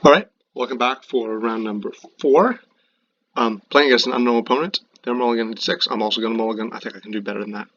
Alright, welcome back for round number 4. Playing against an unknown opponent. They're mulligan at 6. I'm also going to mulligan. I think I can do better than that.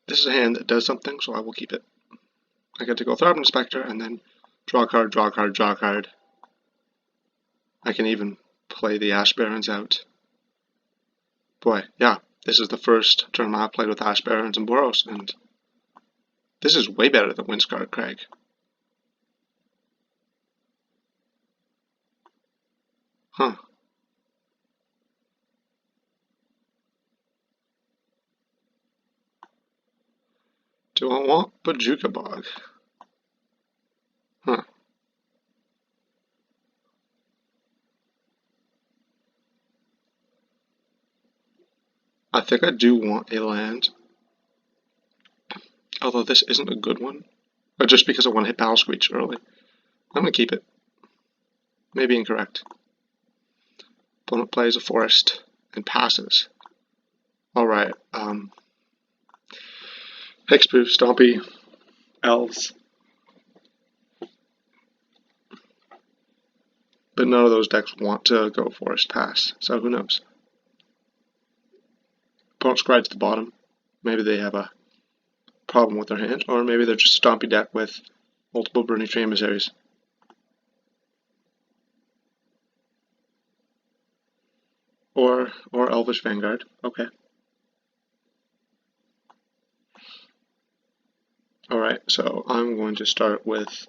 This is a hand that does something, so I will keep it. I get to go Tharbin Inspector and then draw a card, draw a card, draw a card. I can even play the Ash Barons out. Boy, yeah, this is the first tournament I've played with Ash Barons and Boros, and this is way better than Windscarred Crag. Huh. Do I want Bojuka Bog? Huh. I think I do want a land. Although this isn't a good one. But just because I want to hit Battle Screech early. I'm going to keep it. Maybe incorrect. Opponent plays a forest and passes. Alright, Hexproof, Stompy, Elves. But none of those decks want to go forest pass, so who knows. Opponent scrides to the bottom. Maybe they have a problem with their hand, or maybe they're just a Stompy deck with multiple Burning Tree Emissaries. Or Elvish Vanguard. Okay. Alright, so I'm going to start with...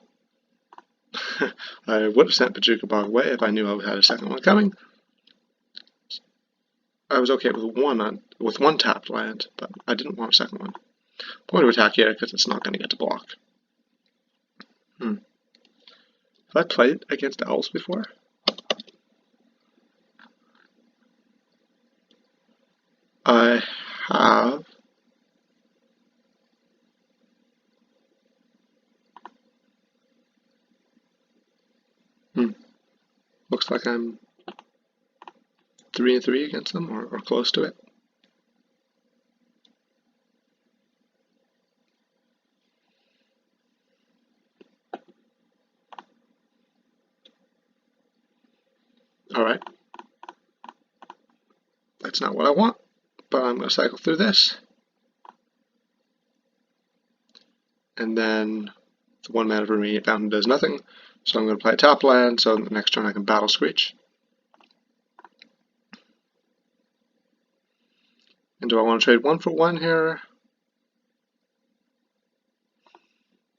I would have sent Bojuka Bog away if I knew I had a second one coming. I was okay with one tapped land, but I didn't want a second one. I'm going to attack here because it's not going to get to block. Have I played against Elves before? I have. Looks like I'm 3-3 against them, or close to it. Alright. That's not what I want, but I'm going to cycle through this. And then the 1 mana for me fountain does nothing, so I'm going to play a tap land, so the next turn I can Battle Screech. And do I want to trade 1 for 1 here?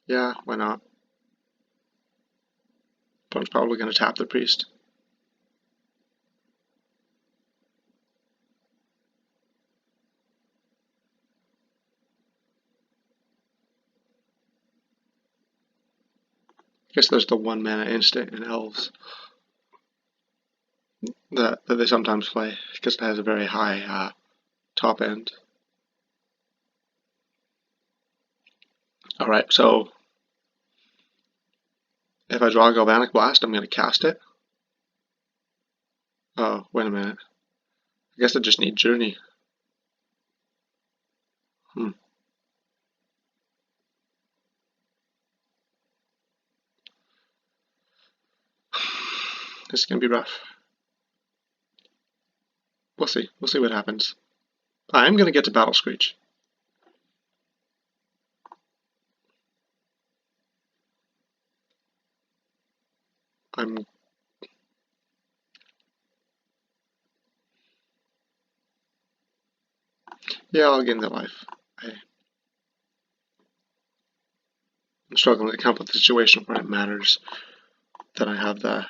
Yeah, why not? Opponent's probably going to tap the priest. I guess there's the 1 mana instant in Elves that they sometimes play because it has a very high top end. Alright, so if I draw a Galvanic Blast, I'm going to cast it. Oh, wait a minute. I guess I just need Journey. This is going to be rough. We'll see. We'll see what happens. I'm going to get to Battle Screech. Yeah, I'll gain the life. I'm struggling to come up with a situation where it matters that I have the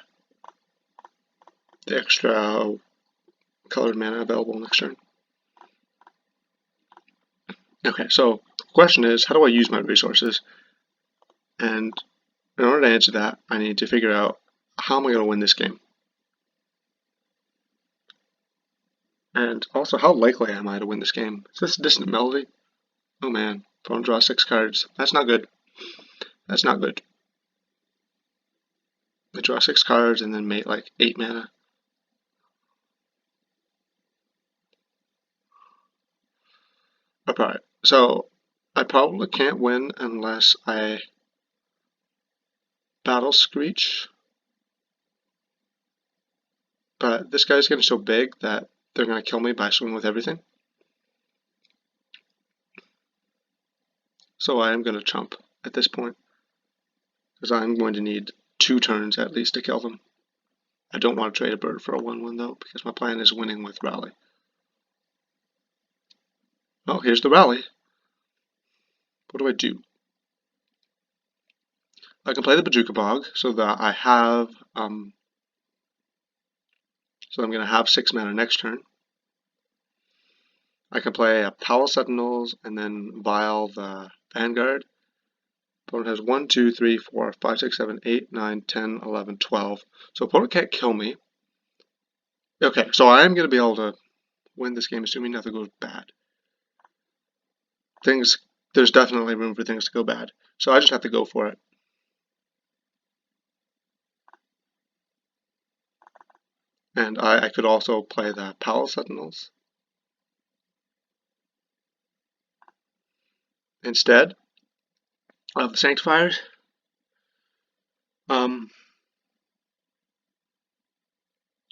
extra colored mana available next turn. Okay, so the question is, how do I use my resources? And in order to answer that, I need to figure out how am I going to win this game? And also, how likely am I to win this game? Is this a Distant Melody? Oh man, opponent draw 6 cards. That's not good. That's not good. They draw 6 cards and then make like 8 mana. Alright, so I probably can't win unless I Battle Screech but this guy's getting so big that they're going to kill me by swimming with everything. So I am going to chump at this point, because I'm going to need 2 turns at least to kill them. I don't want to trade a bird for a 1/1 though, because my plan is winning with rally. Oh, here's the rally. What do I do? I can play the Bajuka Bog so that I have, so I'm going to have 6 mana next turn. I can play a Palace Sentinels and then Vial the Vanguard. Opponent has 1, 2, 3, 4, 5, 6, 7, 8, 9, 10, 11, 12. So opponent can't kill me. Okay, so I am going to be able to win this game assuming nothing goes bad. There's definitely room for things to go bad. So I just have to go for it. And I could also play the Palace Sentinels instead of the Sanctifiers.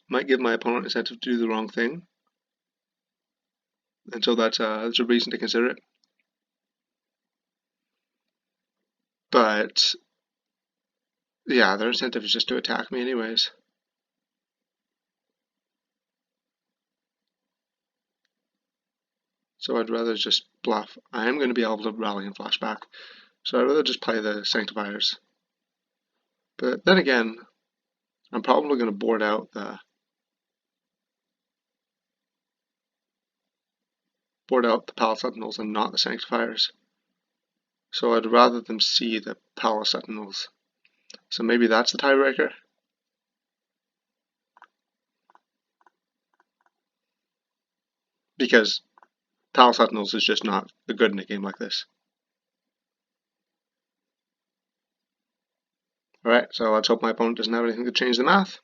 Might give my opponent incentive to do the wrong thing. And so that's a reason to consider it. But yeah, their incentive is just to attack me anyways. So I'd rather just bluff. I am going to be able to rally and flashback. So I'd rather just play the Sanctifiers. But then again, I'm probably going to board out the Palace Sentinels and not the Sanctifiers. So I'd rather them see the Palace Sentinels. So maybe that's the tiebreaker. Because Palace Sentinels is just not good in a game like this. Alright, so let's hope my opponent doesn't have anything to change the math.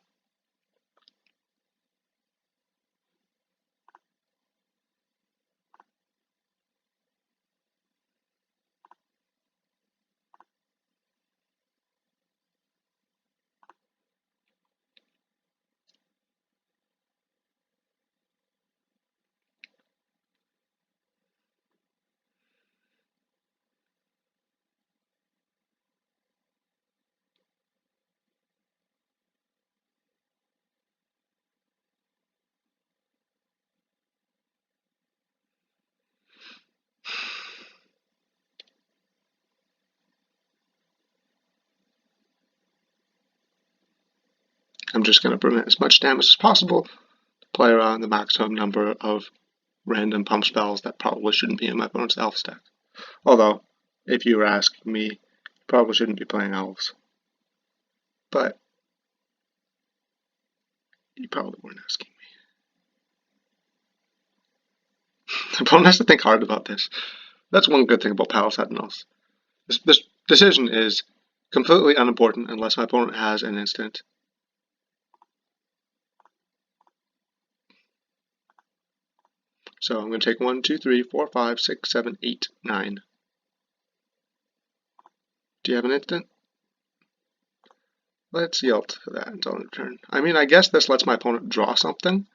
I'm just going to prevent as much damage as possible to play around the maximum number of random pump spells that probably shouldn't be in my opponent's Elves deck. Although, if you were asking me, you probably shouldn't be playing Elves. But you probably weren't asking me. The opponent has to think hard about this. That's one good thing about Palace Sentinels. This decision is completely unimportant unless my opponent has an instant. So I'm going to take 1, 2, 3, 4, 5, 6, 7, 8, 9. Do you have an instant? Let's yield to that until end of turn. I mean, I guess this lets my opponent draw something,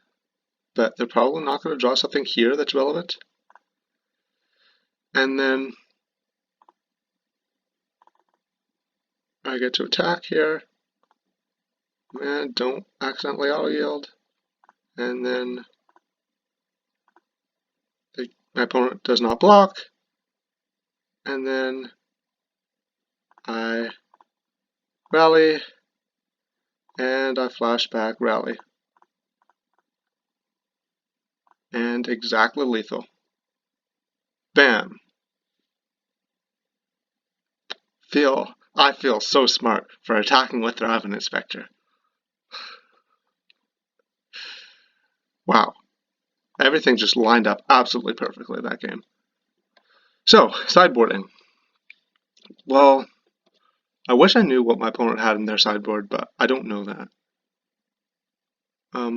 but they're probably not going to draw something here that's relevant. And then I get to attack here. And don't accidentally auto-yield. And then my opponent does not block. And then I rally. And I flashback rally. And exactly lethal. Bam. I feel so smart for attacking with the Revenant Spectre. Wow. Everything just lined up absolutely perfectly that game. So, sideboarding. Well, I wish I knew what my opponent had in their sideboard, but I don't know that. I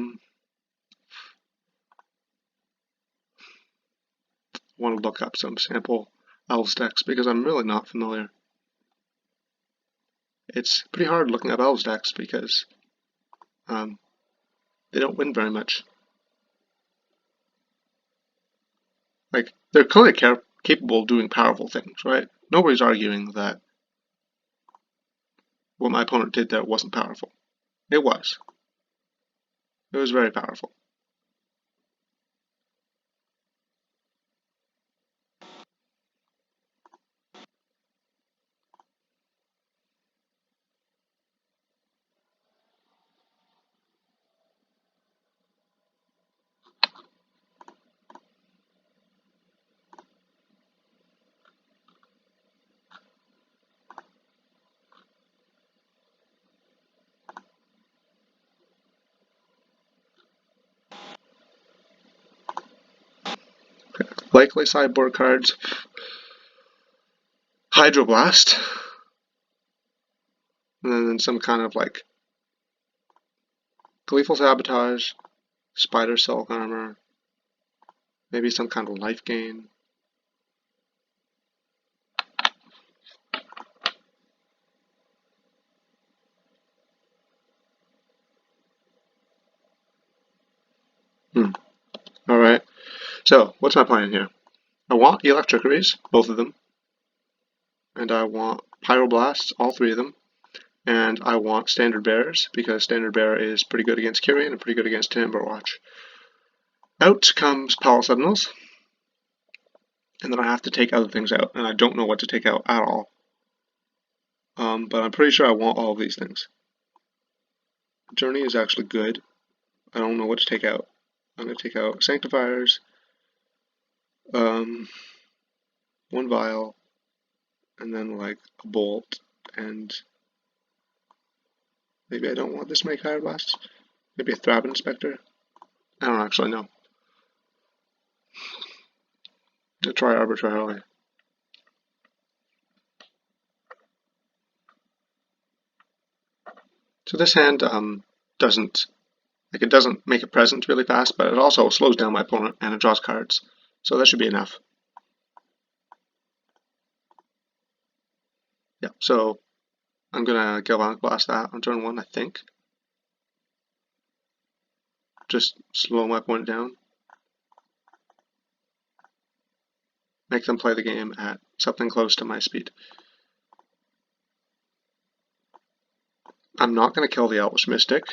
want to look up some sample Elves decks because I'm really not familiar. It's pretty hard looking up Elves decks because the they don't win very much. Like, they're clearly capable of doing powerful things, right? Nobody's arguing that what my opponent did there wasn't powerful. It was. It was very powerful. Likely sideboard cards. Hydroblast. And then some kind of like Gleeful Sabotage, Spider Silk Armor, maybe some kind of life gain. Alright, so what's my plan here? I want Electrickeries, both of them, and I want Pyroblasts, all three of them, and I want Standard Bearers, because Standard Bearer is pretty good against Kyrian and pretty good against Timberwatch. Out comes Power Sentinels, and then I have to take other things out, and I don't know what to take out at all. But I'm pretty sure I want all of these things. Journey is actually good. I don't know what to take out. I'm going to take out Sanctifiers, one Vial, and then like a Bolt, and maybe I don't want this many Hydroblasts. Maybe a Thrab Inspector. I don't actually know. I'll try arbitrarily. So this hand doesn't make a presence really fast, but it also slows down my opponent and it draws cards. So that should be enough. Yeah, so I'm gonna Galvanic Blast that on turn 1, I think. Just slow my opponent down. Make them play the game at something close to my speed. I'm not going to kill the Elvish Mystic.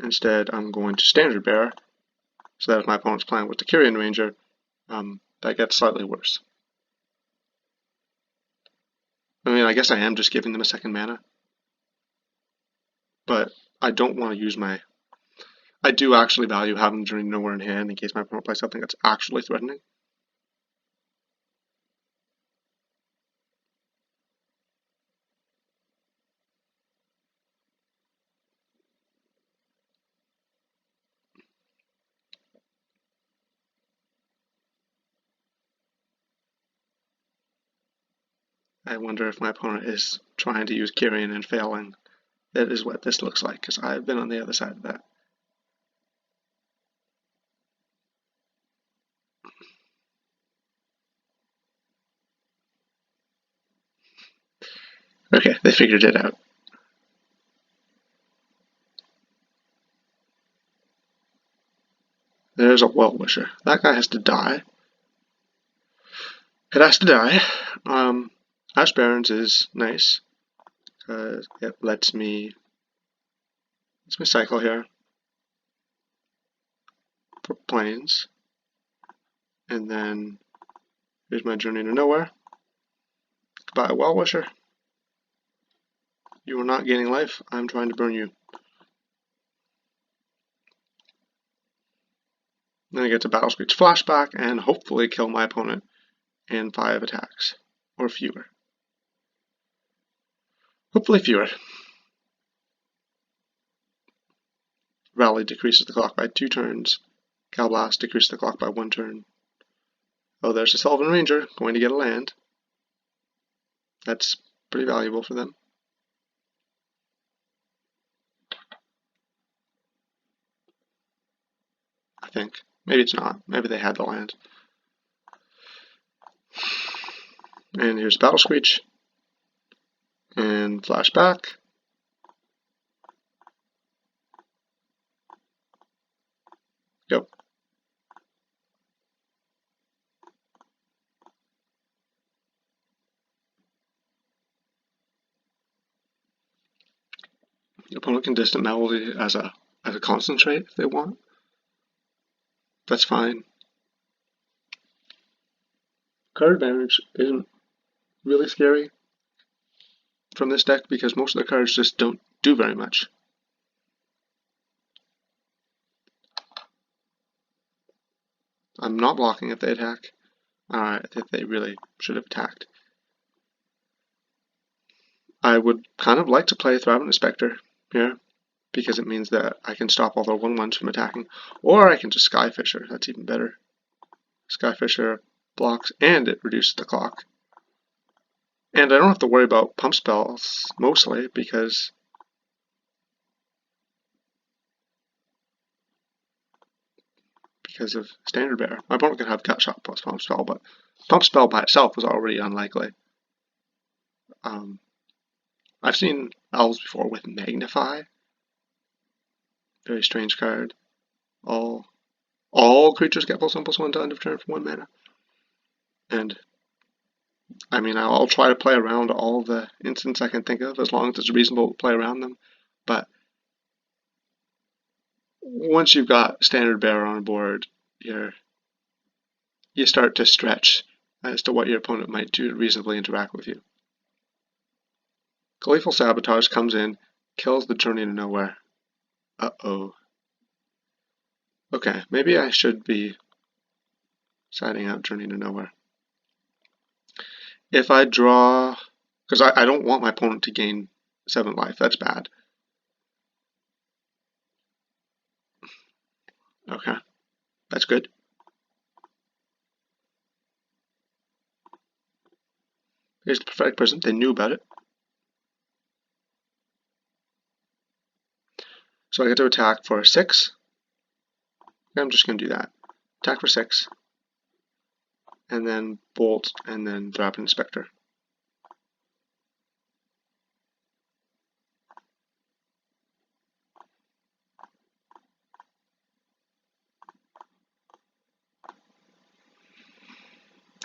Instead, I'm going to Standard Bearer, so that if my opponent's playing with the Kyrian Ranger, that gets slightly worse. I mean, I guess I am just giving them a second mana, but I don't want to use my... I do actually value having Journey Nowhere in hand in case my opponent plays something that's actually threatening. I wonder if my opponent is trying to use Kyrian and failing. That is what this looks like, because I've been on the other side of that. Okay, they figured it out. There's a Well-Wisher. That guy has to die. It has to die. Ash Barrens is nice, because it lets me cycle here for planes. And then here's my Journey to Nowhere. Goodbye, Well-Wisher. You are not gaining life. I'm trying to burn you. Then I get to Battle Screech Flashback and hopefully kill my opponent in 5 attacks, or fewer. Hopefully fewer. Rally decreases the clock by 2 turns. Calblast decreases the clock by 1 turn. Oh, there's a Sylvan Ranger going to get a land. That's pretty valuable for them. I think. Maybe it's not. Maybe they had the land. And here's Battle Screech. And Flashback. Your opponent can distant melody as a concentrate if they want. That's fine. Card advantage isn't really scary from this deck because most of the cards just don't do very much. I'm not blocking if they attack. I think they really should have attacked. I would kind of like to play Thrivent Inspector here, because it means that I can stop all their 1/1s from attacking. Or I can just Skyfisher, that's even better. Skyfisher blocks and it reduces the clock. And I don't have to worry about pump spells, mostly, because of Standard Bearer. My opponent can have Gut Shot plus Pump Spell, but Pump Spell by itself was already unlikely. I've seen Elves before with Magnify. Very strange card. All creatures get +1/+1 to end of turn for 1 mana. And I mean, I'll try to play around all the instants I can think of, as long as it's reasonable to play around them. But once you've got Standard Bearer on board, you start to stretch as to what your opponent might do to reasonably interact with you. Gleeful Sabotage comes in, kills the Journey to Nowhere. Uh-oh. Okay, maybe I should be siding out Journey to Nowhere. If I draw, because I don't want my opponent to gain 7 life, that's bad. Okay, that's good. Here's the Prophetic Prism, they knew about it. So I get to attack for 6. I'm just going to do that. Attack for 6. And then Bolt, and then drop an Inspector.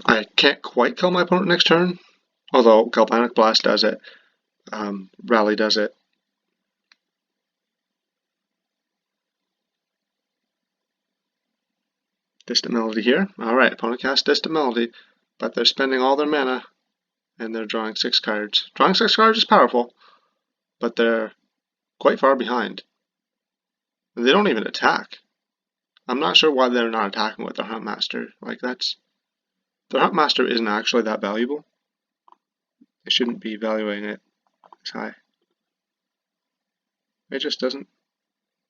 I can't quite kill my opponent next turn, although Galvanic Blast does it, Rally does it. Distant Melody here. Alright, opponent casts Distant Melody, but they're spending all their mana, and they're drawing 6 cards. Drawing 6 cards is powerful, but they're quite far behind. And they don't even attack. I'm not sure why they're not attacking with their Huntmaster. Their Huntmaster isn't actually that valuable. They shouldn't be valuing it as high. It just doesn't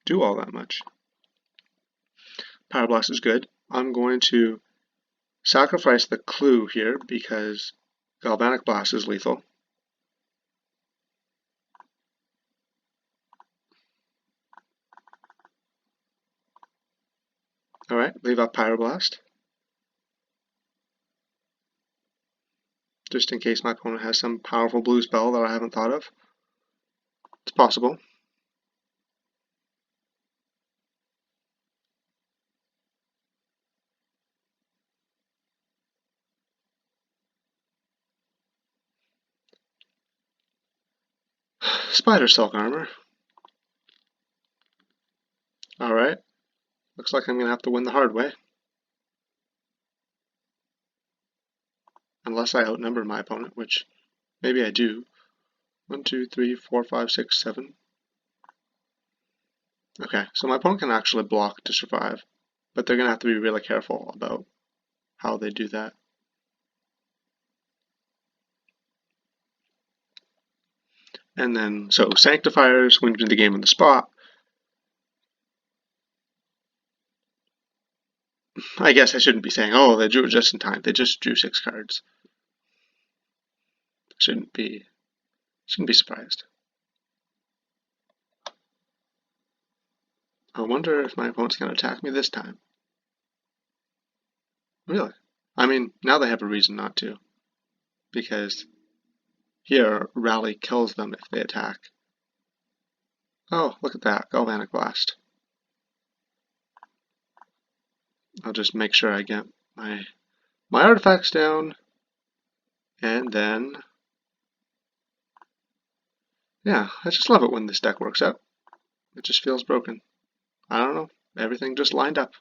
do all that much. Power Blast is good. I'm going to sacrifice the Clue here because Galvanic Blast is lethal. Alright, leave up Pyroblast. Just in case my opponent has some powerful blue spell that I haven't thought of. It's possible. Spider Silk Armor. Alright. Looks like I'm going to have to win the hard way. Unless I outnumber my opponent, which maybe I do. 1, 2, 3, 4, 5, 6, 7. Okay, so my opponent can actually block to survive, but they're going to have to be really careful about how they do that. And then, so Sanctifiers win the game on the spot. I guess I shouldn't be saying, oh, they drew it just in time. They just drew 6 cards. Shouldn't be surprised. I wonder if my opponent's going to attack me this time. Really? I mean, now they have a reason not to. Because here, Rally kills them if they attack. Oh, look at that. Galvanic Blast. I'll just make sure I get my artifacts down. And then Yeah, I just love it when this deck works out. It just feels broken. I don't know. Everything just lined up.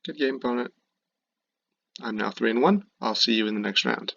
Good game, opponent. I'm now 3-1. I'll see you in the next round.